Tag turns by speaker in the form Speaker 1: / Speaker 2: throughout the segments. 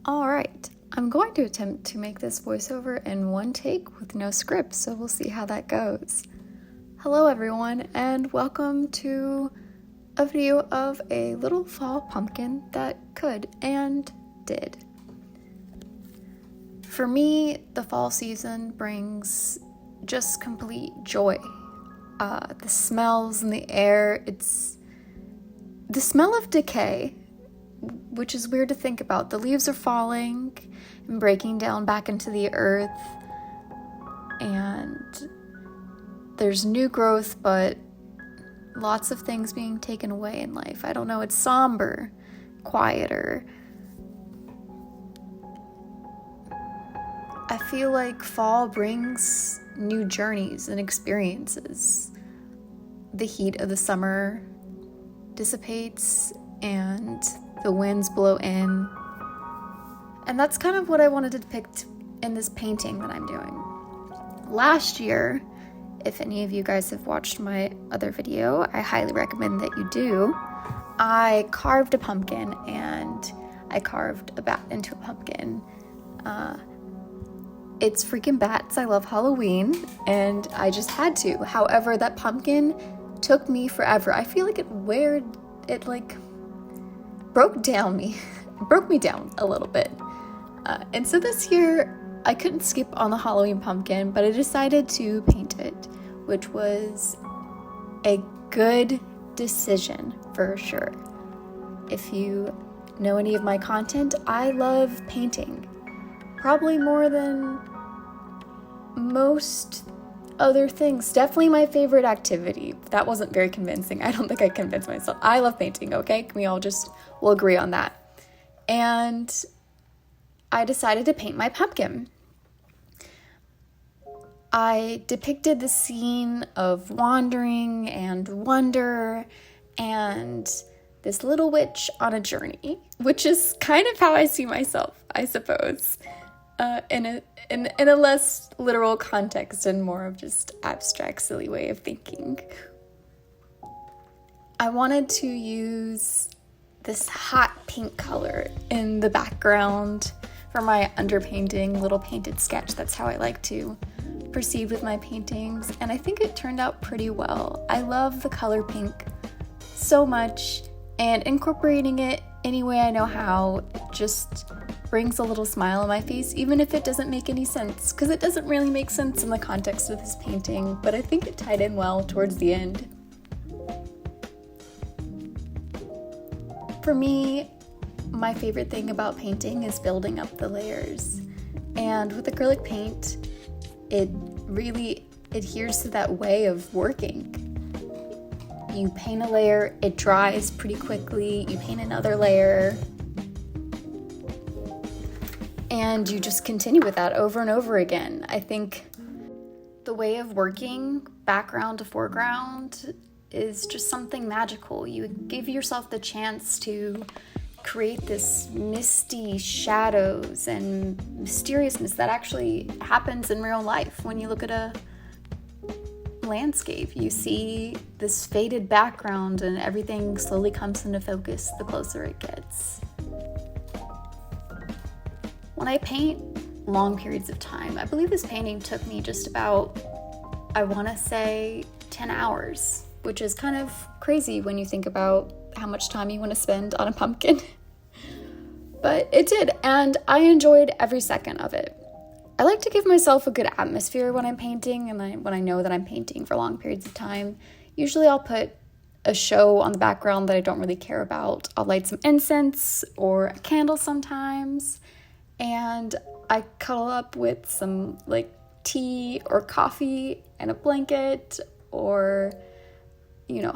Speaker 1: Alright, I'm going to attempt to make this voiceover in one take with no script, so we'll see how that goes. Hello everyone, and welcome to a video of a little fall pumpkin that could and did. For me, the fall season brings just complete joy. The smells in the air, it's the smell of decay, which is weird to think about. The leaves are falling and breaking down back into the earth, and there's new growth, but lots of things being taken away in life. I don't know, it's somber, quieter. I feel like fall brings new journeys and experiences. The heat of the summer dissipates and the winds blow in. And that's kind of what I wanted to depict in this painting that I'm doing. Last year, if any of you guys have watched my other video, I highly recommend that you do. I carved a pumpkin and I carved a bat into a pumpkin. It's freaking bats. I love Halloween and I just had to. However, that pumpkin took me forever. I feel like it broke me down a little bit. And so this year I couldn't skip on the Halloween pumpkin, but I decided to paint it, which was a good decision for sure. If you know any of my content, I love painting. Probably more than most other things. Definitely my favorite activity. That wasn't very convincing. I don't think I convinced myself. I love painting, okay? We'll agree on that. And I decided to paint my pumpkin. I depicted the scene of wandering and wonder and this little witch on a journey, which is kind of how I see myself, I suppose, in a less literal context and more of just abstract, silly way of thinking. I wanted to use this hot pink color in the background for my underpainting, little painted sketch. That's how I like to proceed with my paintings, and I think it turned out pretty well. I love the color pink so much, and incorporating it any way I know how just brings a little smile on my face, even if it doesn't make any sense, because it doesn't really make sense in the context of this painting, but I think it tied in well towards the end. For me, my favorite thing about painting is building up the layers, and with acrylic paint, it really adheres to that way of working. You paint a layer, it dries pretty quickly, you paint another layer, and you just continue with that over and over again. I think the way of working background to foreground is just something magical. You give yourself the chance to create this misty shadows and mysteriousness that actually happens in real life. When you look at a landscape, you see this faded background and everything slowly comes into focus the closer it gets. When I paint long periods of time, I believe this painting took me just about, I want to say 10 hours, which is kind of crazy when you think about how much time you want to spend on a pumpkin. But it did, and I enjoyed every second of it. I like to give myself a good atmosphere when I'm painting, and when I know that I'm painting for long periods of time. Usually I'll put a show on the background that I don't really care about. I'll light some incense or a candle sometimes, and I cuddle up with some tea or coffee and a blanket, or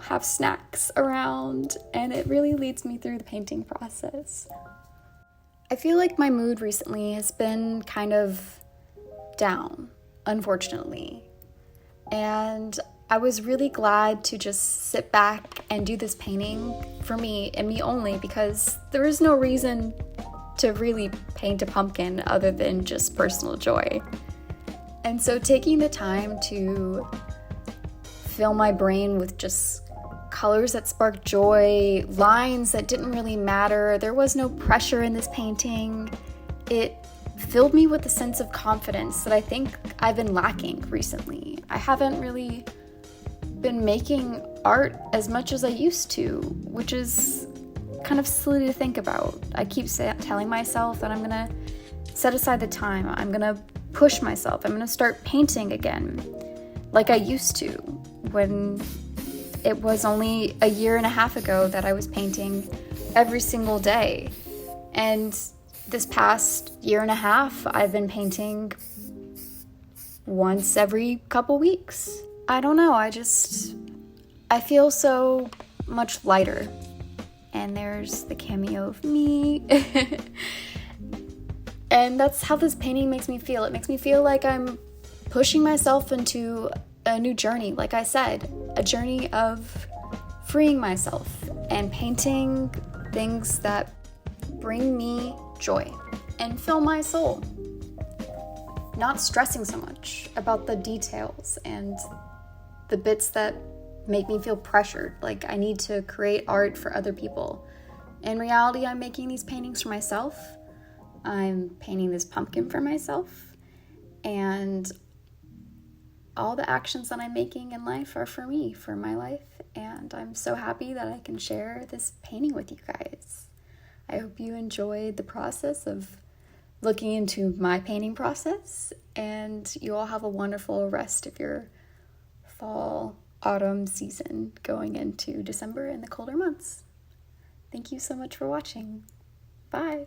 Speaker 1: have snacks around, and it really leads me through the painting process. I feel like my mood recently has been kind of down, unfortunately, and I was really glad to just sit back and do this painting for me and me only, because there is no reason to really paint a pumpkin other than just personal joy. And so taking the time to fill my brain with just colors that sparked joy, lines that didn't really matter. There was no pressure in this painting. it filled me with a sense of confidence that I think I've been lacking recently. I haven't really been making art as much as I used to, which is kind of silly to think about. I keep telling myself that I'm gonna set aside the time, I'm gonna push myself, I'm gonna start painting again like I used to, when it was only a year and a half ago that I was painting every single day. And this past year and a half, I've been painting once every couple weeks. I don't know, I feel so much lighter. And there's the cameo of me. And that's how this painting makes me feel. It makes me feel like I'm pushing myself into a new journey, like I said, a journey of freeing myself and painting things that bring me joy and fill my soul. Not stressing so much about the details and the bits that make me feel pressured, like I need to create art for other people. In reality, I'm making these paintings for myself. I'm painting this pumpkin for myself, and all the actions that I'm making in life are for me, for my life, and I'm so happy that I can share this painting with you guys. I hope you enjoyed the process of looking into my painting process, and you all have a wonderful rest of your fall, autumn season going into December and the colder months. Thank you so much for watching. Bye.